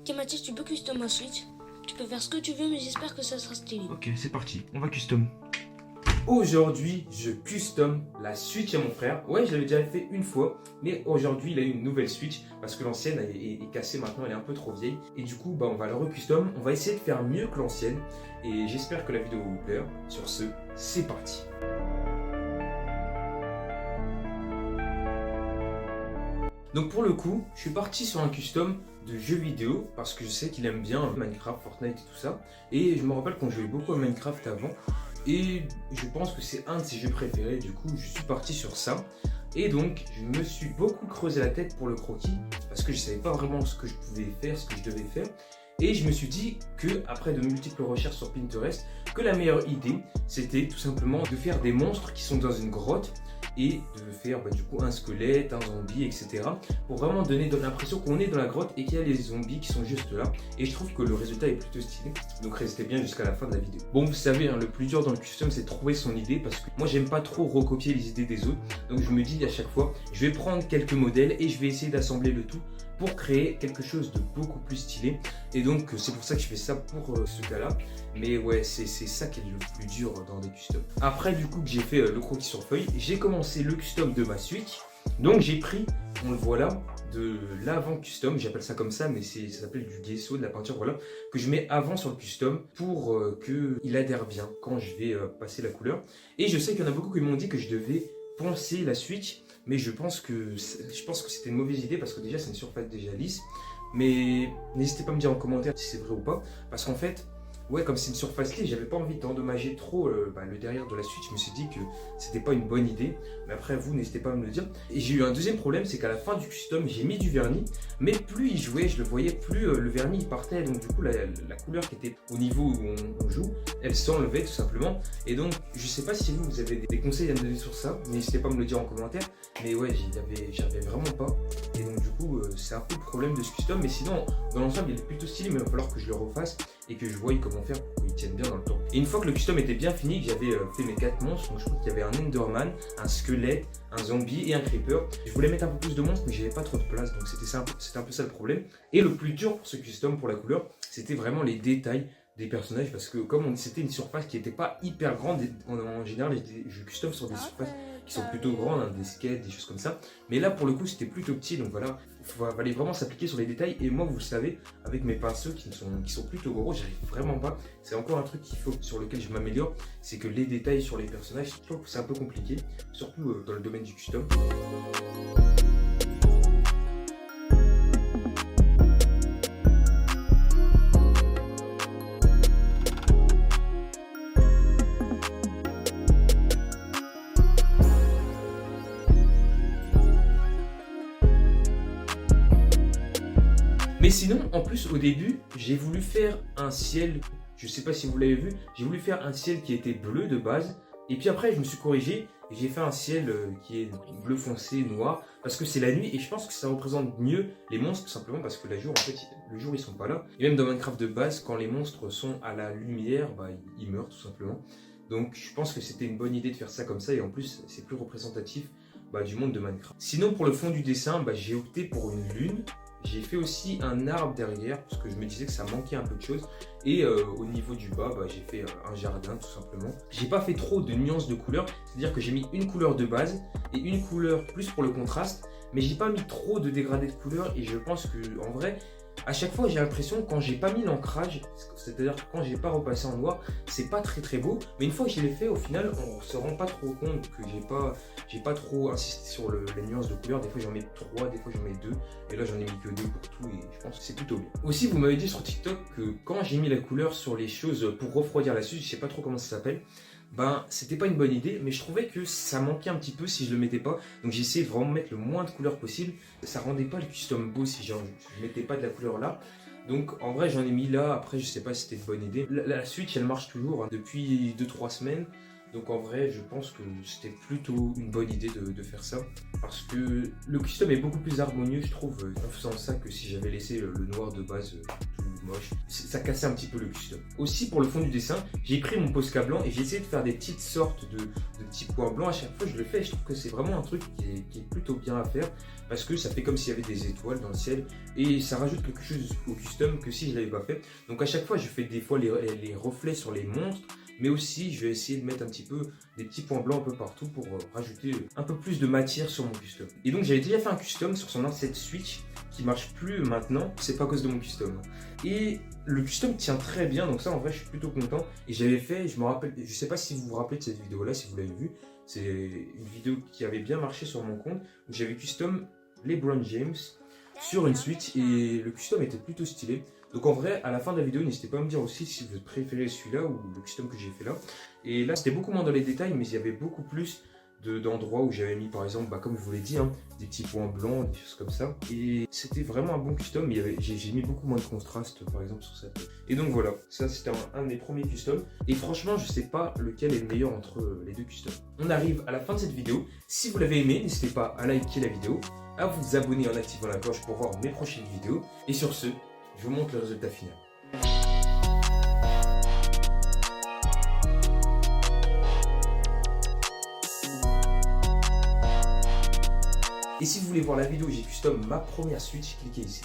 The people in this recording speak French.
Ok Mathis, tu peux custom ma Switch. Tu peux faire ce que tu veux, mais j'espère que ça sera stylé. Ok, c'est parti, on va custom. Aujourd'hui, je custom la Switch à mon frère. Ouais, je l'avais déjà fait une fois, mais aujourd'hui, il a eu une nouvelle Switch parce que l'ancienne est cassée maintenant, elle est un peu trop vieille. Et du coup, on va la recustom. On va essayer de faire mieux que l'ancienne. Et j'espère que la vidéo vous plaire. Sur ce, c'est parti. Donc pour le coup, je suis parti sur un custom de jeux vidéo parce que je sais qu'il aime bien Minecraft, Fortnite et tout ça. Et je me rappelle qu'on jouait beaucoup à Minecraft avant. Et je pense que c'est un de ses jeux préférés, du coup je suis parti sur ça. Et donc je me suis beaucoup creusé la tête pour le croquis parce que je ne savais pas vraiment ce que je pouvais faire, ce que je devais faire. Et je me suis dit que, après de multiples recherches sur Pinterest, que la meilleure idée c'était tout simplement de faire des monstres qui sont dans une grotte et de faire du coup un squelette, un zombie, etc. pour vraiment donner l'impression qu'on est dans la grotte et qu'il y a les zombies qui sont juste là. Et je trouve que le résultat est plutôt stylé, donc restez bien jusqu'à la fin de la vidéo. Bon, vous savez, le plus dur dans le custom c'est de trouver son idée parce que moi j'aime pas trop recopier les idées des autres. Donc je me dis à chaque fois, je vais prendre quelques modèles et je vais essayer d'assembler le tout pour créer quelque chose de beaucoup plus stylé. Et donc c'est pour ça que je fais ça pour ce cas-là. Mais ouais, c'est ça qui est le plus dur dans des customs. Après du coup que j'ai fait le croquis sur feuille, j'ai commencé le custom de ma Switch. Donc j'ai pris, on le voit là, de l'avant custom, j'appelle ça comme ça, mais ça s'appelle du gesso, de la peinture, voilà, que je mets avant sur le custom pour qu'il adhère bien quand je vais passer la couleur. Et je sais qu'il y en a beaucoup qui m'ont dit que je devais poncer la Switch, mais je pense que c'était une mauvaise idée parce que déjà c'est une surface déjà lisse. Mais n'hésitez pas à me dire en commentaire si c'est vrai ou pas, parce qu'en fait, ouais, comme c'est une surface lisse, j'avais pas envie d'endommager trop le derrière de la Switch. Je me suis dit que c'était pas une bonne idée. Mais après, vous, n'hésitez pas à me le dire. Et j'ai eu un deuxième problème, c'est qu'à la fin du custom, j'ai mis du vernis. Mais plus il jouait, je le voyais, plus le vernis il partait. Donc du coup, la couleur qui était au niveau où on joue, elle s'enlevait tout simplement. Et donc, je sais pas si vous avez des conseils à me donner sur ça. N'hésitez pas à me le dire en commentaire. Mais ouais, j'avais vraiment pas. Et donc du coup, c'est un peu le problème de ce custom. Mais sinon, dans l'ensemble, il est plutôt stylé. Mais il va falloir que je le refasse et que je voie comment faire pour qu'ils tiennent bien dans le temps. Et une fois que le custom était bien fini, que j'avais fait mes 4 monstres, donc je crois qu'il y avait un Enderman, un squelette, un zombie et un creeper. Je voulais mettre un peu plus de monstres, mais j'avais pas trop de place, donc c'était un peu ça le problème. Et le plus dur pour ce custom, pour la couleur, c'était vraiment les détails des personnages, parce que comme c'était une surface qui n'était pas hyper grande, en général je custom sur des surfaces qui sont plutôt grandes, des skates, des choses comme ça. Mais là pour le coup c'était plutôt petit, donc voilà, il fallait vraiment s'appliquer sur les détails. Et moi vous le savez, avec mes pinceaux qui sont plutôt gros, j'arrive vraiment pas. C'est encore un truc sur lequel je m'améliore, c'est que les détails sur les personnages, je trouve que c'est un peu compliqué, surtout dans le domaine du custom. Mais sinon, en plus, au début, j'ai voulu faire un ciel, je sais pas si vous l'avez vu, j'ai voulu faire un ciel qui était bleu de base. Et puis après, je me suis corrigé et j'ai fait un ciel qui est bleu foncé, noir, parce que c'est la nuit et je pense que ça représente mieux les monstres, tout simplement parce que le jour, ils sont pas là. Et même dans Minecraft de base, quand les monstres sont à la lumière, ils meurent tout simplement. Donc je pense que c'était une bonne idée de faire ça comme ça et en plus, c'est plus représentatif du monde de Minecraft. Sinon, pour le fond du dessin, j'ai opté pour une lune. J'ai fait aussi un arbre derrière parce que je me disais que ça manquait un peu de choses. Et au niveau du bas, j'ai fait un jardin tout simplement. J'ai pas fait trop de nuances de couleurs, c'est-à-dire que j'ai mis une couleur de base et une couleur plus pour le contraste. Mais j'ai pas mis trop de dégradés de couleurs et je pense que en vrai, à chaque fois j'ai l'impression quand j'ai pas mis l'ancrage, c'est-à-dire que quand j'ai pas repassé en noir, c'est pas très beau. Mais une fois que je l'ai fait, au final, on se rend pas trop compte que j'ai pas trop insisté sur les nuances de couleurs. Des fois j'en mets 3, des fois j'en mets 2. Et là j'en ai mis que 2 pour tout et je pense que c'est plutôt bien. Aussi vous m'avez dit sur TikTok que quand j'ai mis la couleur sur les choses pour refroidir la suite, je sais pas trop comment ça s'appelle, c'était pas une bonne idée, mais je trouvais que ça manquait un petit peu si je le mettais pas. Donc j'ai essayé de vraiment mettre le moins de couleurs possible. Ça rendait pas le custom beau si je mettais pas de la couleur là. Donc en vrai j'en ai mis là, après je sais pas si c'était une bonne idée. La Switch elle marche toujours depuis 2-3 semaines. Donc en vrai je pense que c'était plutôt une bonne idée de faire ça. Parce que le custom est beaucoup plus harmonieux je trouve en faisant ça que si j'avais laissé le noir de base tout moche. Ça cassait un petit peu le custom. Aussi pour le fond du dessin, j'ai pris mon Posca blanc et j'ai essayé de faire des petites sortes de petits points blancs. À chaque fois je le fais et je trouve que c'est vraiment un truc qui est plutôt bien à faire parce que ça fait comme s'il y avait des étoiles dans le ciel et ça rajoute quelque chose au custom que si je l'avais pas fait. Donc à chaque fois je fais des fois les reflets sur les monstres, mais aussi je vais essayer de mettre un petit peu des petits points blancs un peu partout pour rajouter un peu plus de matière sur mon custom. Et donc j'avais déjà fait un custom sur son ancienne Switch qui marche plus maintenant, c'est pas à cause de mon custom. Et le custom tient très bien, donc ça en vrai je suis plutôt content. Et j'avais fait, je me rappelle, je sais pas si vous vous rappelez de cette vidéo là, si vous l'avez vue, c'est une vidéo qui avait bien marché sur mon compte où j'avais custom LeBron James sur une Switch et le custom était plutôt stylé. Donc en vrai, à la fin de la vidéo, n'hésitez pas à me dire aussi si vous préférez celui-là ou le custom que j'ai fait là. Et là, c'était beaucoup moins dans les détails, mais il y avait beaucoup plus d'endroits où j'avais mis, par exemple, comme je vous l'ai dit, hein, des petits points blancs, des choses comme ça. Et c'était vraiment un bon custom, mais j'ai mis beaucoup moins de contraste, par exemple, sur cette. Et donc voilà, ça c'était un de mes premiers customs. Et franchement, je sais pas lequel est le meilleur entre les deux customs. On arrive à la fin de cette vidéo. Si vous l'avez aimé, n'hésitez pas à liker la vidéo, à vous abonner en activant la cloche pour voir mes prochaines vidéos. Et sur ce, je vous montre le résultat final. Et si vous voulez voir la vidéo où j'ai custom ma première Switch, cliquez ici.